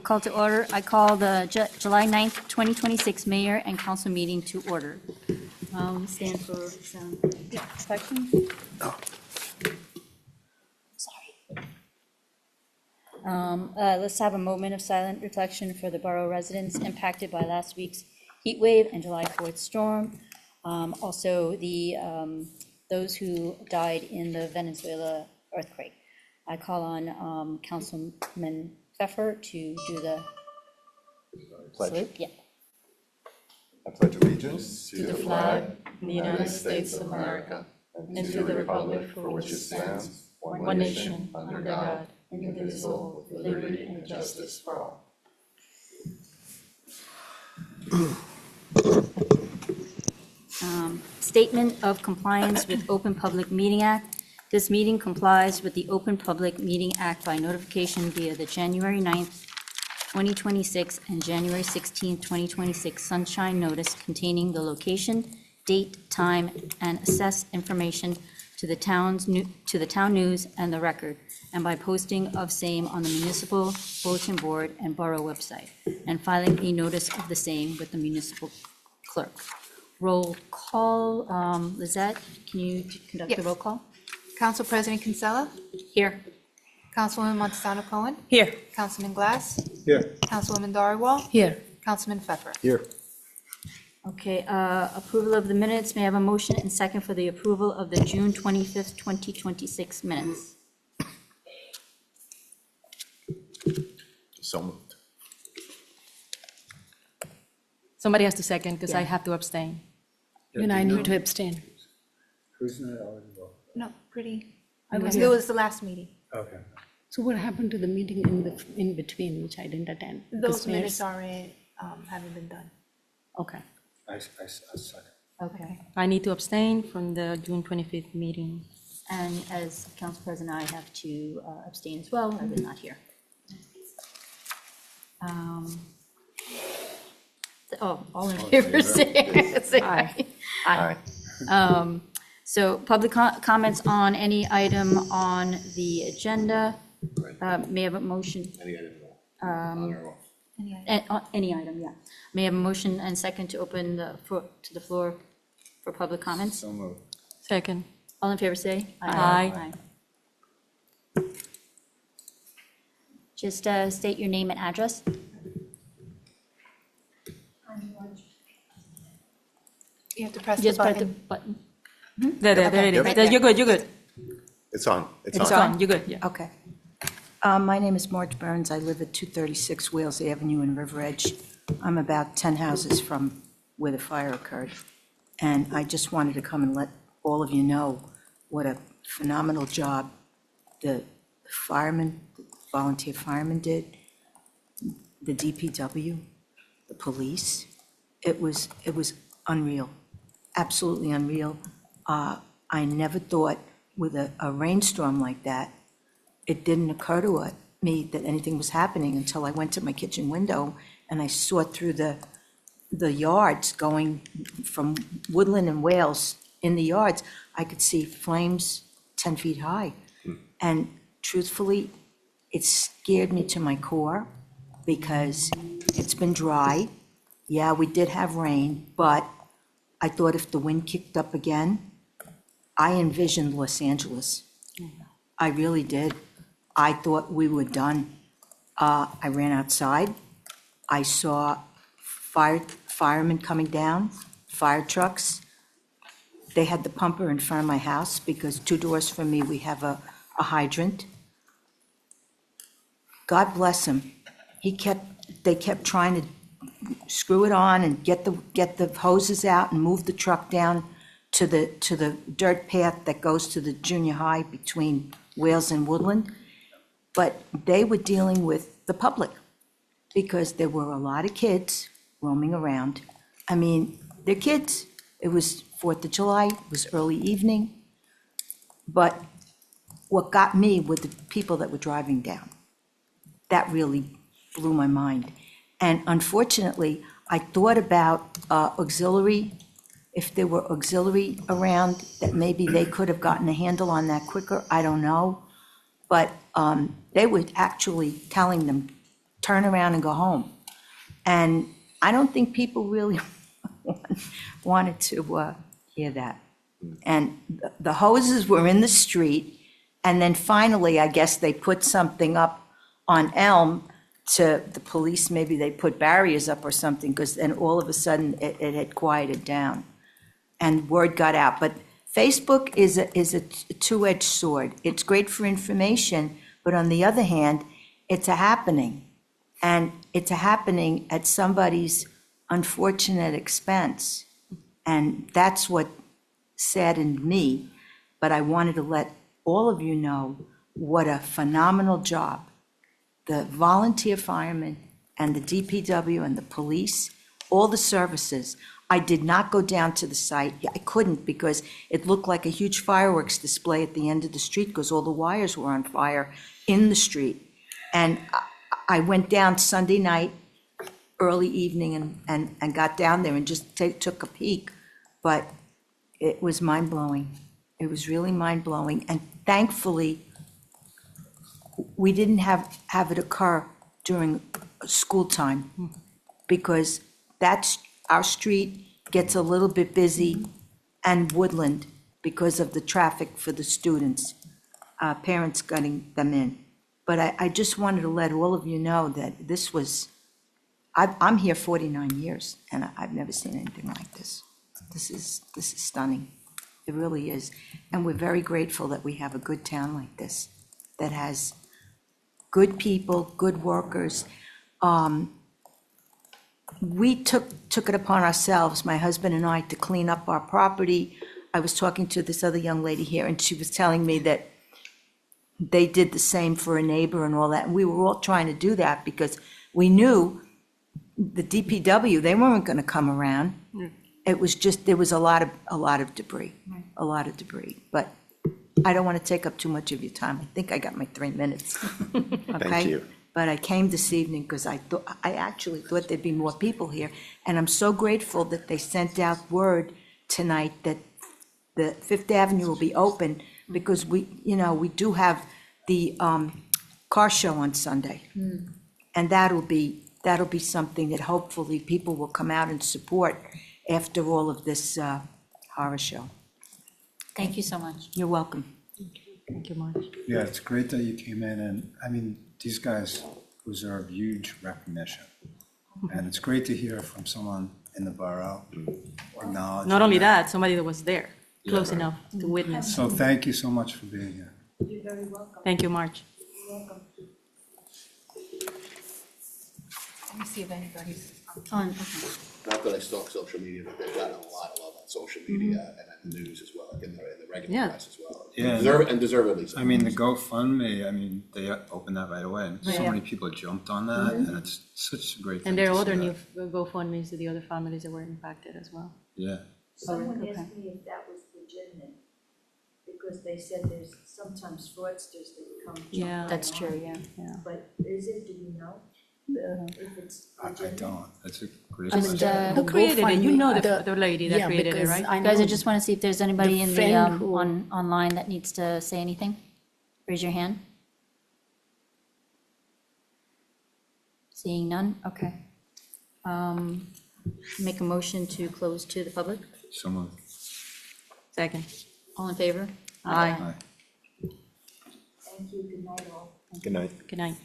Call to order. I call the July 9th, 2026 Mayor and Council meeting to order. Stand for some reflection. Sorry. Let's have a moment of silent reflection for the borough residents impacted by last week's heat wave and July 4th storm. Also, those who died in the Venezuela earthquake. I call on Councilman Pfeffer to do the Pledge. salute. Yeah. I pledge allegiance To the flag of the United States of America and to the republic for which it stands, one nation, under God, indivisible, with liberty and justice for all. Statement of compliance with Open Public Meeting Act. This meeting complies with the Open Public Meeting Act by notification via the January 9th, 2026 and January 16th, 2026 sunshine notice containing the location, date, time, and assessed information to the town news and the record, and by posting of same on the municipal bulletin board and borough website, and filing a notice of the same with the municipal clerk. Roll call. Lizette, can you conduct the roll call? Council President Kinsella, Here. Councilwoman Montesano Cohen, Here. Councilman Glass, Here. Councilwoman Dariwal, Here. Councilman Pfeffer. Here. Okay, approval of the minutes. May I have a motion and second for the approval of the June 25th, 2026 minutes? So moved. Somebody has to second because I Yeah. have to abstain. And I need to abstain. Who's not eligible? No, pretty. I It was was the last meeting. Okay. So what happened to the meeting in between, which I didn't attend? Those Because minutes there's- already haven't been done. Okay. I second. Okay. I need to abstain from the June 25th meeting. And as council president, I have to abstain as well. I was not here. All in favor, say aye. Aye. So public comments on any item on the agenda. May I have a motion? Any item on or off? Any item, yeah. May I have a motion and second to open to the floor for public comments? So moved. Second. All in favor, say Aye. Aye. Just state your name and address. You have to press the Just press the button. button. There it is. Yep. There, you're good, you're good. It's on. It's It's on. on, you're good, yeah. Okay. My name is Marge Burns. I live at 236 Wales Avenue in River Edge. I'm about 10 houses from where the fire occurred. And I just wanted to come and let all of you know what a phenomenal job the firemen, the volunteer firemen did, the DPW, the police. It was unreal, absolutely unreal. I never thought with a rainstorm like that, it didn't occur to me that anything was happening until I went to my kitchen window and I saw through the yards going from Woodland and Wales in the yards. I could see flames 10 feet high. And truthfully, it scared me to my core because it's been dry. Yeah, we did have rain, but I thought if the wind kicked up again, I envisioned Los Angeles. I really did. I thought we were done. I ran outside. I saw firemen coming down, fire trucks. They had the pumper in front of my house because 2 doors from me, we have a hydrant. God bless him. They kept trying to screw it on and get the hoses out and move the truck down to the dirt path that goes to the junior high between Wales and Woodland. But they were dealing with the public because there were a lot of kids roaming around. I mean, they're kids. It was 4th of July, it was early evening. But what got me were the people that were driving down. That really blew my mind. And unfortunately, I thought about auxiliary, if there were auxiliary around, that maybe they could have gotten a handle on that quicker, I don't know. But they were actually telling them, turn around and go home. And I don't think people really wanted to hear that. And the hoses were in the street, and then finally, I guess they put something up on Elm to, the police, maybe they put barriers up or something, because then all of a sudden, it had quieted down, and word got out. But Facebook is a two-edged sword. It's great for information, but on the other hand, it's a happening. And it's a happening at somebody's unfortunate expense. And that's what saddened me. But I wanted to let all of you know what a phenomenal job the volunteer firemen and the DPW and the police, all the services. I did not go down to the site. I couldn't, because it looked like a huge fireworks display at the end of the street, because all the wires were on fire in the street. And I went down Sunday night, early evening, and got down there and just took a peek. But it was mind-blowing. It was really mind-blowing. And thankfully, we didn't have it occur during school time, because that's, our street gets a little bit busy, and Woodland, because of the traffic for the students, parents getting them in. But I just wanted to let all of you know that this was, I'm here 49 years, and I've never seen anything like this. This is stunning. It really is. And we're very grateful that we have a good town like this, that has good people, good workers. We took it upon ourselves, my husband and I, to clean up our property. I was talking to this other young lady here, and she was telling me that they did the same for a neighbor and all that. And we were all trying to do that because we knew the DPW, they weren't going to come around. It was just, there was a lot of debris, a lot of debris. But I don't want to take up too much of your time. I think I got my 3 minutes. Thank you. But I came this evening because I actually thought there'd be more people here. And I'm so grateful that they sent out word tonight that the Fifth Avenue will be open, because we do have the car show on Sunday. And that'll be something that hopefully people will come out and support after all of this horror show. Thank you so much. You're welcome. Thank you, Marge. Yeah, it's great that you came in, and I mean, these guys deserve huge recognition. And it's great to hear from someone in the borough, acknowledge. Not only that, somebody that was there, close enough to witness. So thank you so much for being here. Thank you, Marge. Let me see if anybody's. Okay. Not that I stalk social media, but they've gotten a lot of love on social media and in the news as well, in the regular Yeah. press as well. Yeah. Deservedly so. I mean, the GoFundMe, I mean, they opened that right away, and so Yeah. many people jumped on that, and it's such a great thing And there to are see other new that. GoFundMes to the other families that were impacted as well. Yeah, Someone Okay. asked me if that was legitimate, because they said there's sometimes fraudsters that come. Yeah. That's true, yeah. But is it, do you know? If it's I legitimate? don't, that's a great Just, question. Who created it? You know GoFundMe, the lady that yeah, created it, because right? I Guys, I know just want to see if there's anybody the in the, friend who- online that needs to say anything. Raise your hand. Seeing none, okay. Make a motion to close to the public. Someone, Second. All in favor? Aye. hi. Thank you, good night all. Good night. Good night.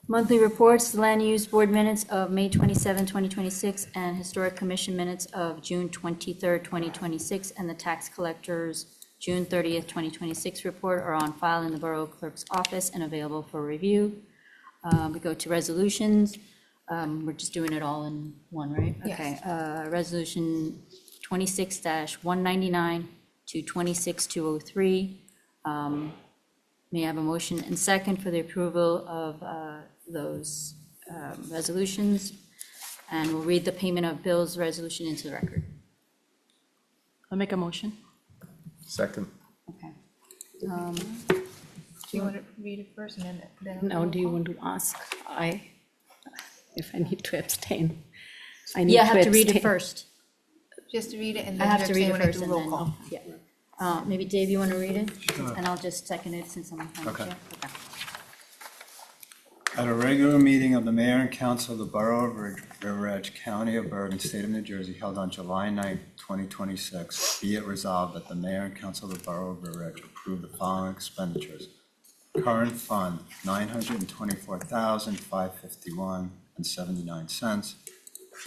Monthly reports, the Land Use Board minutes of May 27, 2026, and Historic Commission minutes of June 23, 2026, and the Tax Collector's June 30th, 2026 report are on file in the Borough Clerk's office and available for review. We go to resolutions. We're just doing it all in one, right? Yes. Okay. Resolution 26-199 to 26-203. May I have a motion and second for the approval of those resolutions? And we'll read the payment of bills resolution into the record. I'll make a motion. Second. Okay. Do you want to read it first and then? Now, do you want to ask if I need to abstain? I need Yeah, I have to read it abstain. first. Just read it and I then have you to read it abstain when I first do and roll then, call. yeah. Maybe Dave, you want to read it? Sure. And I'll just second it since I'm on the Okay. chair. Okay. At a regular meeting of the Mayor and Council of the Borough of River Edge, County of Bergen, State of New Jersey, held on July 9th, 2026, be it resolved that the Mayor and Council of the Borough of River Edge approve the following expenditures. Current fund, $924,551.79.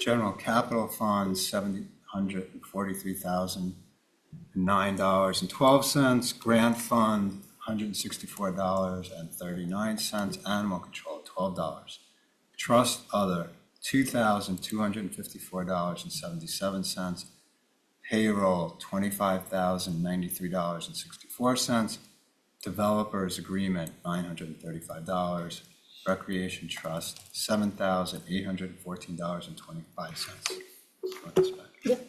General capital fund, $743,009.12. Grant fund, $164.39. Animal control, $12. Trust other, $2,254.77. Payroll, $25,093.64. Developers agreement, $935. Recreation trust, $7,814.25. Yep.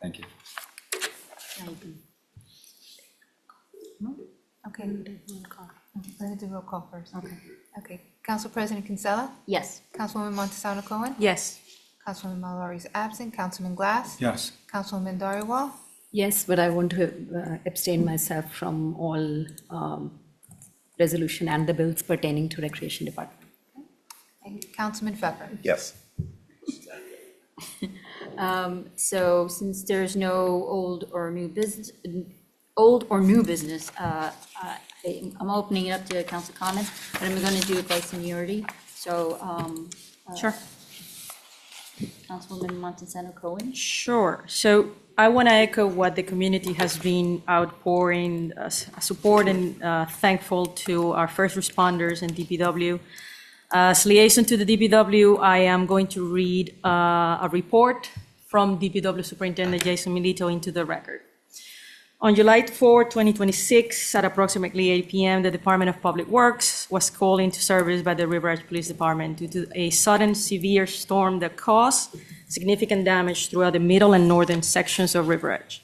Thank you. Okay. Let me do roll call first. Okay. Council President Kinsella? Yes. Councilwoman Montesano Cohen? Yes. Councilwoman Mallory is absent. Councilman Glass? Yes. Councilwoman Doria-Wall? Yes, but I want to abstain myself from all resolution and the bills pertaining to Recreation Department. And Councilman Pfeffer? Yes. So since there's no old or new business, I'm opening it up to council comments, but I'm going to do it by seniority. So, Sure. Councilwoman Montesano Cohen. Sure. So I want to echo what the community has been outpouring, support and thankful to our first responders and DPW. As liaison to the DPW, I am going to read a report from DPW Superintendent Jason Milito into the record. On July 4, 2026, at approximately 8 p.m., the Department of Public Works was called into service by the River Edge Police Department due to a sudden severe storm that caused significant damage throughout the middle and northern sections of River Edge.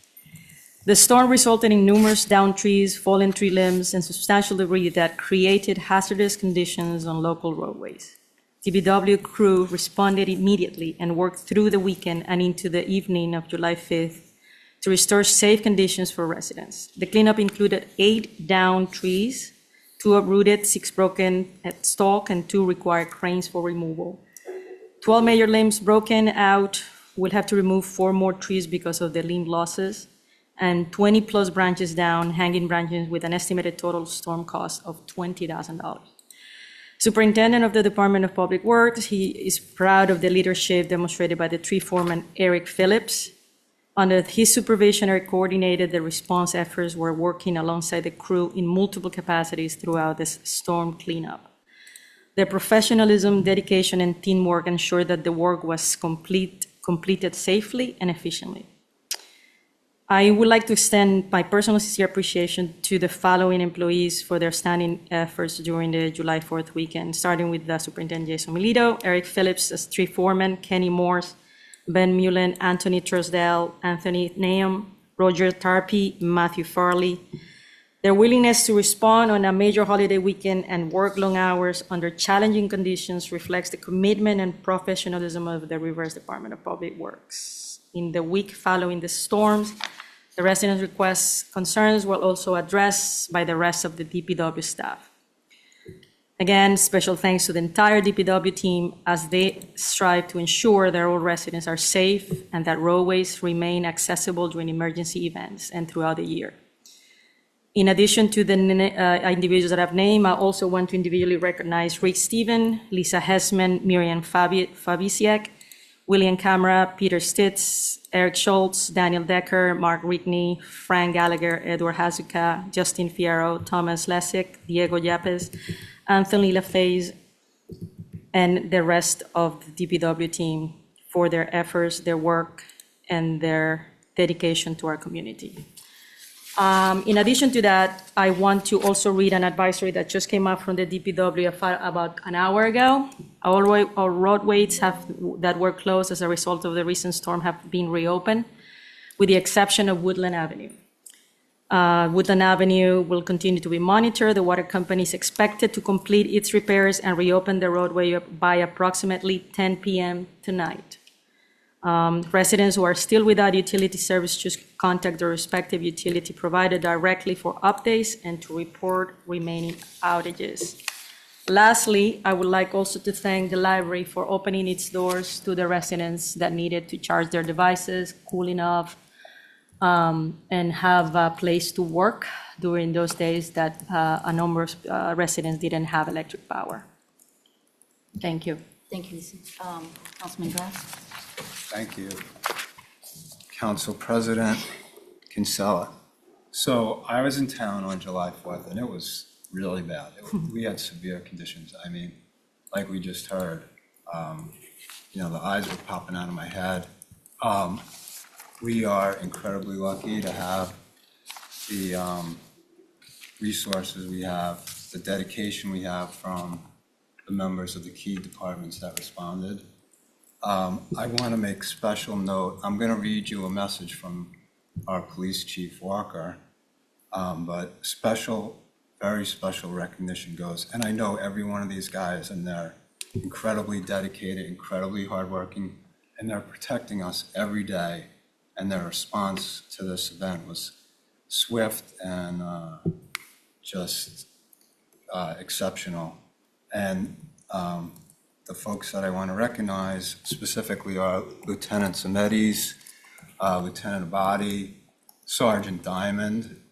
The storm resulted in numerous downed trees, fallen tree limbs, and substantial debris that created hazardous conditions on local roadways. DPW crew responded immediately and worked through the weekend and into the evening of July 5th to restore safe conditions for residents. The cleanup included 8 downed trees, 2 uprooted, 6 broken at stalk, and 2 required cranes for removal. 12 major limbs broken out. We'll have to remove 4 more trees because of the limb losses, and 20 plus branches down, hanging branches with an estimated total storm cost of $20,000. Superintendent of the Department of Public Works, he is proud of the leadership demonstrated by the tree foreman, Eric Phillips. Under his supervision, Eric coordinated the response efforts, were working alongside the crew in multiple capacities throughout this storm cleanup. Their professionalism, dedication, and teamwork ensured that the work was completed safely and efficiently. I would like to extend my personal sincere appreciation to the following employees for their standing efforts during the July 4th weekend, starting with the Superintendent Jason Milito, Eric Phillips as tree foreman, Kenny Morse, Ben Mullen, Anthony Trosdale, Anthony Naum, Roger Tarpey, Matthew Farley. Their willingness to respond on a major holiday weekend and work long hours under challenging conditions reflects the commitment and professionalism of the River Edge Department of Public Works. In the week following the storms, the residents' requests, concerns were also addressed by the rest of the DPW staff. Again, special thanks to the entire DPW team as they strive to ensure that all residents are safe and that roadways remain accessible during emergency events and throughout the year. In addition to the individuals that I've named, I also want to individually recognize Rick Steven, Lisa Hessman, Miriam Fabisiak, William Camara, Peter Stitz, Eric Schultz, Daniel Decker, Mark Rickney, Frank Gallagher, Edward Hazuka, Justin Fierro, Thomas Lessig, Diego Yapes, Anthony LaFaze, and the rest of the DPW team for their efforts, their work, and their dedication to our community. In addition to that, I want to also read an advisory that just came up from the DPW about an hour ago. All roadways that were closed as a result of the recent storm have been reopened, with the exception of Woodland Avenue. Woodland Avenue will continue to be monitored. The water company is expected to complete its repairs and reopen the roadway by approximately 10 p.m. tonight. Residents who are still without utility service should contact their respective utility provider directly for updates and to report remaining outages. Lastly, I would like also to thank the library for opening its doors to the residents that needed to charge their devices, cool enough, and have a place to work during those days that a number of residents didn't have electric power. Thank you. Thank you, Lisa. Councilman Grass? Thank you. Council President Kinsella. So I was in town on July 4th, and it was really bad. We had severe conditions. I mean, like we just heard, the eyes were popping out of my head. We are incredibly lucky to have the resources we have, the dedication we have from the members of the key departments that responded. I want to make special note. I'm going to read you a message from our police chief, Walker, but very special recognition goes, and I know every one of these guys, and they're incredibly dedicated, incredibly hardworking, and they're protecting us every day, and their response to this event was swift and just exceptional. And the folks that I want to recognize specifically are Lieutenant Zemedes, Lieutenant Abadi, Sergeant Diamond,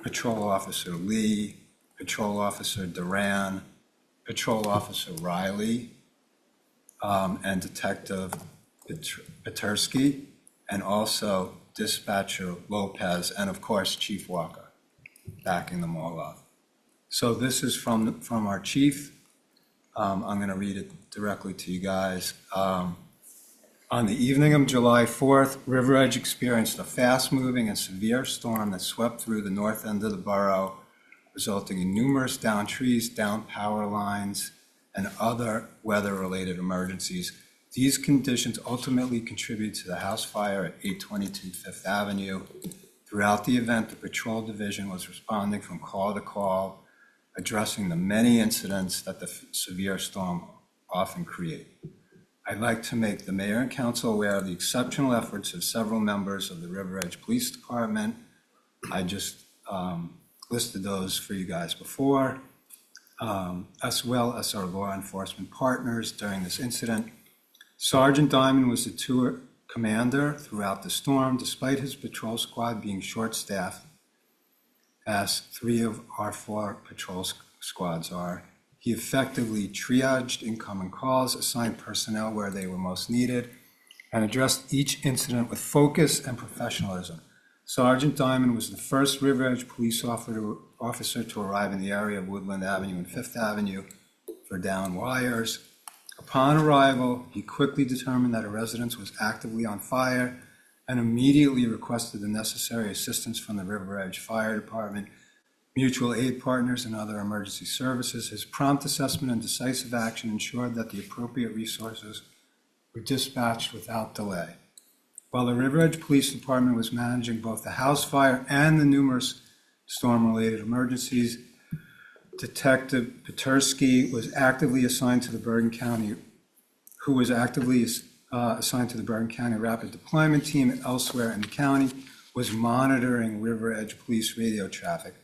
Patrol Officer Lee, Patrol Officer Duran, Patrol Officer Riley, and Detective Petersky, and also Dispatcher Lopez, and of course Chief Walker, backing them all up. So this is from our chief. I'm going to read it directly to you guys. On the evening of July 4th, River Edge experienced a fast-moving and severe storm that swept through the north end of the borough, resulting in numerous downed trees, downed power lines, and other weather-related emergencies. These conditions ultimately contributed to the house fire at 822 Fifth Avenue. Throughout the event, the patrol division was responding from call to call, addressing the many incidents that the severe storm often create. I'd like to make the mayor and council aware of the exceptional efforts of several members of the River Edge Police Department. I just listed those for you guys before, as well as our law enforcement partners during this incident. Sergeant Diamond was the tour commander throughout the storm, despite his patrol squad being short-staffed, as 3 of our 4 patrol squads are. He effectively triaged incoming calls, assigned personnel where they were most needed, and addressed each incident with focus and professionalism. Sergeant Diamond was the first River Edge police officer to arrive in the area of Woodland Avenue and Fifth Avenue for down wires. Upon arrival, he quickly determined that a residence was actively on fire and immediately requested the necessary assistance from the River Edge Fire Department, mutual aid partners, and other emergency services. His prompt assessment and decisive action ensured that the appropriate resources were dispatched without delay. While the River Edge Police Department was managing both the house fire and the numerous storm-related emergencies, Detective Petersky was actively assigned to the Bergen County, assigned to the Bergen County Rapid Deployment Team and elsewhere in the county, was monitoring River Edge Police radio traffic.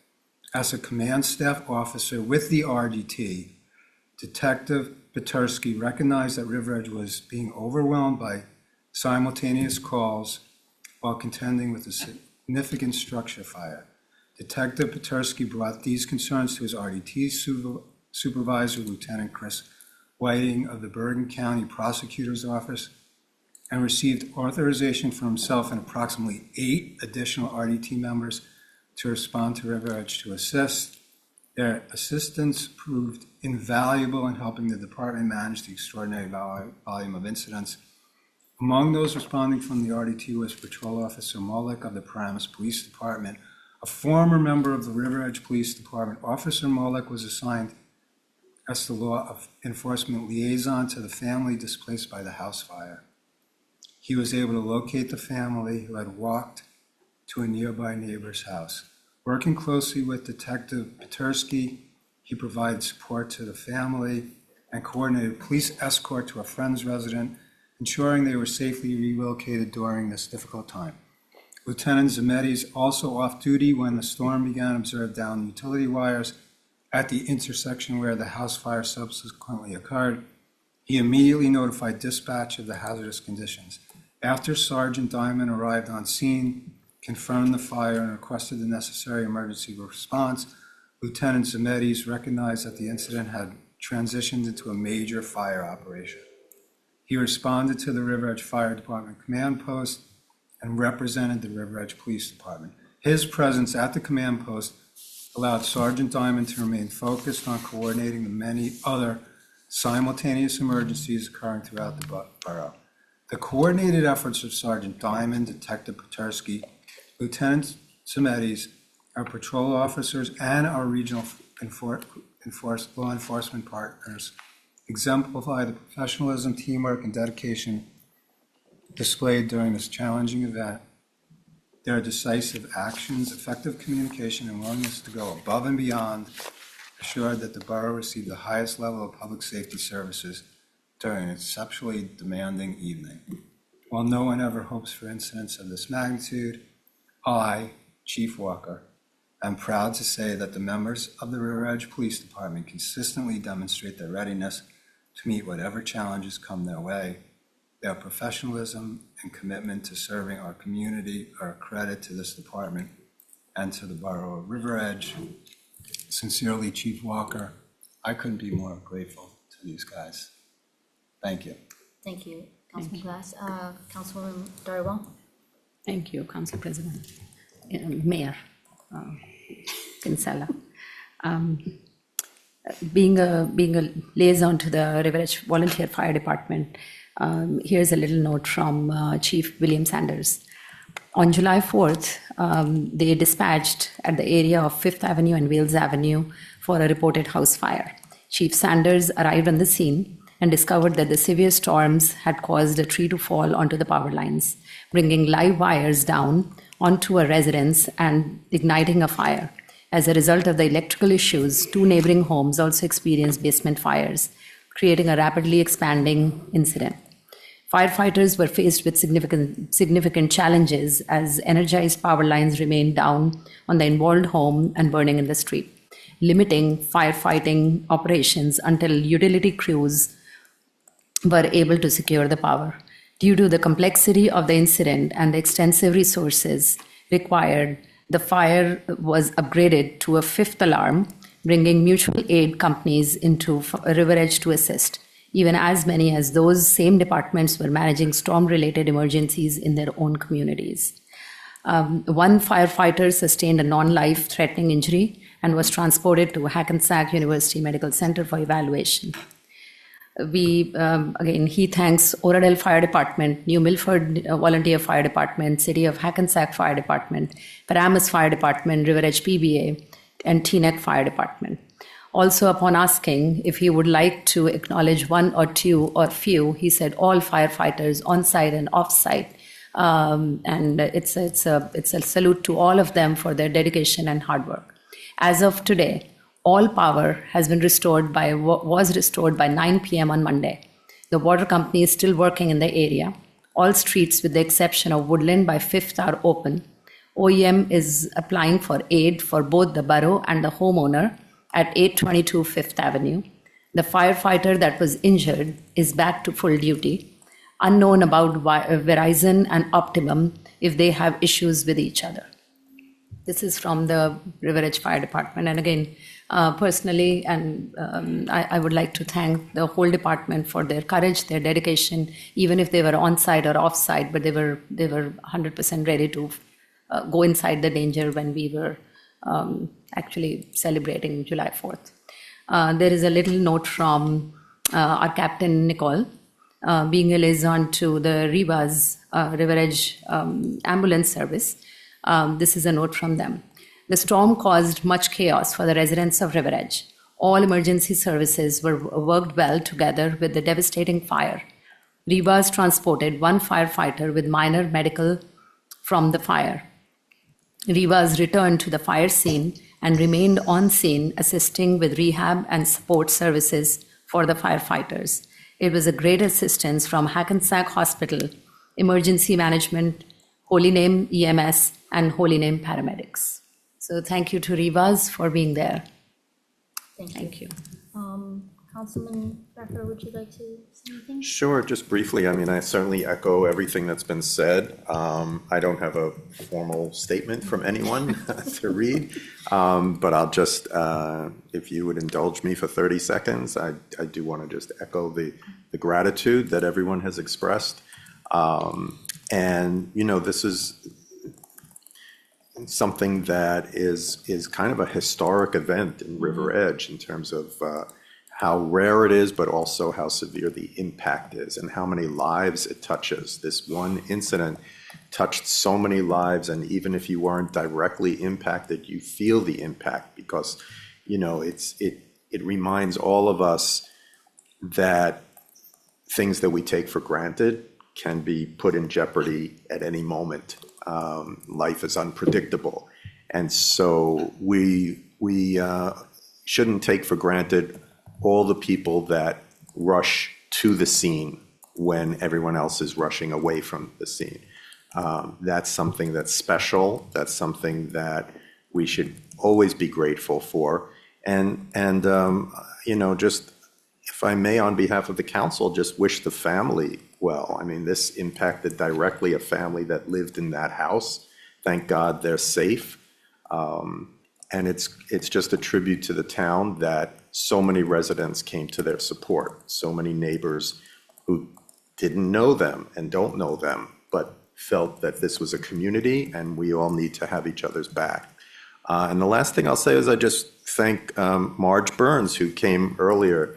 As a command staff officer with the RDT, Detective Petersky recognized that River Edge was being overwhelmed by simultaneous calls while contending with a significant structure fire. Detective Petersky brought these concerns to his RDT supervisor, Lieutenant Chris Whiting of the Bergen County Prosecutor's Office, and received authorization for himself and approximately 8 additional RDT members to respond to River Edge to assist. Their assistance proved invaluable in helping the department manage the extraordinary volume of incidents. Among those responding from the RDT was Patrol Officer Mollick of the Paramus Police Department, a former member of the River Edge Police Department. Officer Mollick was assigned as the law enforcement liaison to the family displaced by the house fire. He was able to locate the family who had walked to a nearby neighbor's house. Working closely with Detective Petersky, he provided support to the family and coordinated police escort to a friend's residence ensuring they were safely relocated during this difficult time. Lieutenant Zemedes, also off-duty when the storm began, observed down utility wires at the intersection where the house fire subsequently occurred. He immediately notified dispatch of the hazardous conditions. After Sergeant Diamond arrived on scene, confirmed the fire, and requested the necessary emergency response, Lieutenant Zemedes recognized that the incident had transitioned into a major fire operation. He responded to the River Edge Fire Department command post and represented the River Edge Police Department. His presence at the command post allowed Sergeant Diamond to remain focused on coordinating the many other simultaneous emergencies occurring throughout the borough. The coordinated efforts of Sergeant Diamond, Detective Petersky, Lieutenant Zemedes, our patrol officers, and our regional law enforcement partners exemplify the professionalism, teamwork, and dedication displayed during this challenging event. Their decisive actions, effective communication, and willingness to go above and beyond assured that the borough received the highest level of public safety services during an exceptionally demanding evening. While no one ever hopes for incidents of this magnitude, I, Chief Walker, am proud to say that the members of the River Edge Police Department consistently demonstrate their readiness to meet whatever challenges come their way. Their professionalism and commitment to serving our community are a credit to this department and to the borough of River Edge. Sincerely, Chief Walker, I couldn't be more grateful to these guys. Thank you. Thank you, Councilman Glass. Councilwoman Dhariwal? Thank you, Council President. Mayor Kinsella. Being a liaison to the River Edge Volunteer Fire Department, here's a little note from Chief William Sanders. On July 4th, they dispatched at the area of 5th Avenue and Wales Avenue for a reported house fire. Chief Sanders arrived on the scene and discovered that the severe storms had caused a tree to fall onto the power lines, bringing live wires down onto a residence and igniting a fire. As a result of the electrical issues, 2 neighboring homes also experienced basement fires, creating a rapidly expanding incident. Firefighters were faced with significant challenges as energized power lines remained down on the involved home and burning in the street, limiting firefighting operations until utility crews were able to secure the power. Due to the complexity of the incident and the extensive resources required, the fire was upgraded to a 5th alarm, bringing mutual aid companies into River Edge to assist. Even as many as those same departments were managing storm-related emergencies in their own communities. One firefighter sustained a non-life-threatening injury and was transported to Hackensack University Medical Center for evaluation. He thanks Oradell Fire Department, New Milford Volunteer Fire Department, City of Hackensack Fire Department, Paramus Fire Department, River Edge PBA, and Teaneck Fire Department. Also, upon asking if he would like to acknowledge one or two or few, he said all firefighters on-site and off-site. And it's a salute to all of them for their dedication and hard work. As of today, all power has been was restored by 9 p.m. on Monday. The water company is still working in the area. All streets, with the exception of Woodland by 5th, are open. OEM is applying for aid for both the borough and the homeowner at 822 5th Avenue. The firefighter that was injured is back to full duty. Unknown about Verizon and Optimum if they have issues with each other. This is from the River Edge Fire Department. And again, personally, and I would like to thank the whole department for their courage, their dedication, even if they were on-site or off-site, but they were 100% ready to go inside the danger when we were actually celebrating July 4th. There is a little note from our Captain Nicole, being a liaison to the RIVA's River Edge ambulance service. This is a note from them. The storm caused much chaos for the residents of River Edge. All emergency services worked well together with the devastating fire. RIVA's transported 1 firefighter with minor medical from the fire. RIVA's returned to the fire scene and remained on scene assisting with rehab and support services for the firefighters. It was a great assistance from Hackensack Hospital, Emergency Management, Holy Name EMS, and Holy Name Paramedics. So thank you to Rivas for being there. Thank you. Councilman Becker, would you like to say anything? Sure, just briefly, I mean, I certainly echo everything that's been said. I don't have a formal statement from anyone to read, but I'll just, if you would indulge me for 30 seconds, I do want to just echo the gratitude that everyone has expressed. And, you know, this is something that is kind of a historic event in River Edge in terms of how rare it is, but also how severe the impact is and how many lives it touches. This one incident touched so many lives, and even if you weren't directly impacted, you feel the impact because, you know, it reminds all of us that things that we take for granted can be put in jeopardy at any moment. Life is unpredictable, and so we shouldn't take for granted all the people that rush to the scene when everyone else is rushing away from the scene. That's something that's special. That's something that we should always be grateful for. And you know, just if I may, on behalf of the council, just wish the family well. I mean, this impacted directly a family that lived in that house. Thank God they're safe. And it's just a tribute to the town that so many residents came to their support, so many neighbors who didn't know them and don't know them, but felt that this was a community and we all need to have each other's back. And the last thing I'll say is I just thank Marge Burns, who came earlier.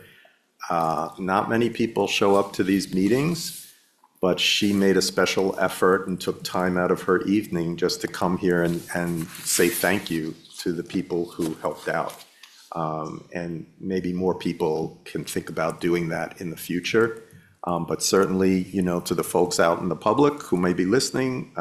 Not many people show up to these meetings, but she made a special effort and took time out of her evening just to come here and say thank you to the people who helped out. And maybe more people can think about doing that in the future. But certainly, you know, to the folks out in the public who may be listening,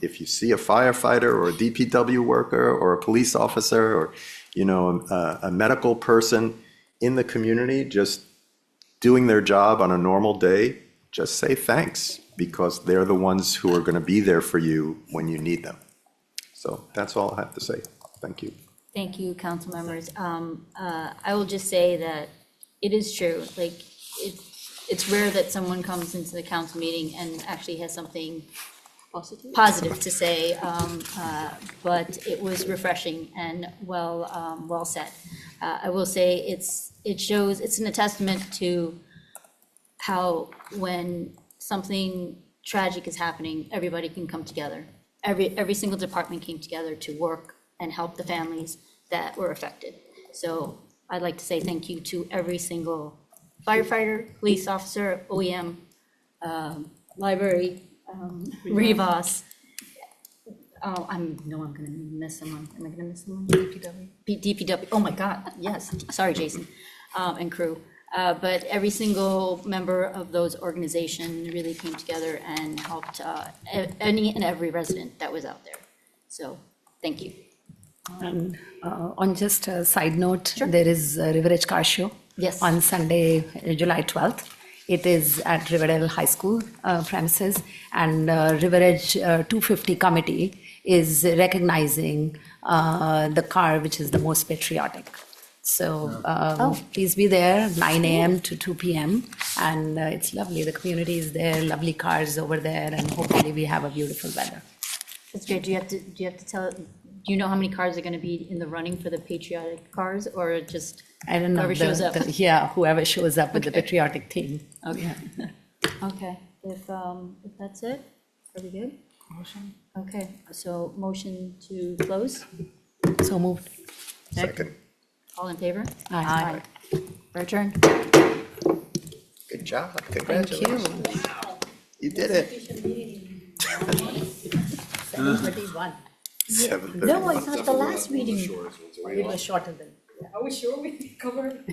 if you see a firefighter or a DPW worker or a police officer or, you know, a medical person in the community just doing their job on a normal day, just say thanks, because they're the ones who are going to be there for you when you need them. So that's all I have to say. Thank you. Thank you, council members. I will just say that it is true, like, it's rare that someone comes into the council meeting and actually has something positive to say, but it was refreshing and well said. I will say it's a testament to how when something tragic is happening, everybody can come together. Every single department came together to work and help the families that were affected. So I'd like to say thank you to every single firefighter, police officer, OEM, library, Rivas. Oh, I'm gonna miss someone. Am I gonna miss someone? DPW. DPW, oh my God, yes, sorry, Jason, and crew. But every single member of those organizations really came together and helped any and every resident that was out there. So, thank you. And on just a side note, there is a River Edge Car Show. Yes. On Sunday, July 12th. It is at Riverdale High School premises, and River Edge 250 committee is recognizing the car which is the most patriotic. So please be there, 9 a.m. to 2 p.m. And it's lovely. The community is there, lovely cars over there, and hopefully we have a beautiful weather. That's great. Do you have to tell, do you know how many cars are gonna be in the running for the patriotic cars, or just I don't know. whoever shows up? Whoever shows up with the patriotic theme. Okay. Okay, if that's it, are we good? Motion. Okay, so motion to close, So moved. Second. all in favor? Aye. Our turn. Good job. Thank Congratulations. you. You did it. 7:31. 7:31. No, I thought the last meeting. It was shorter than. Are we sure we covered?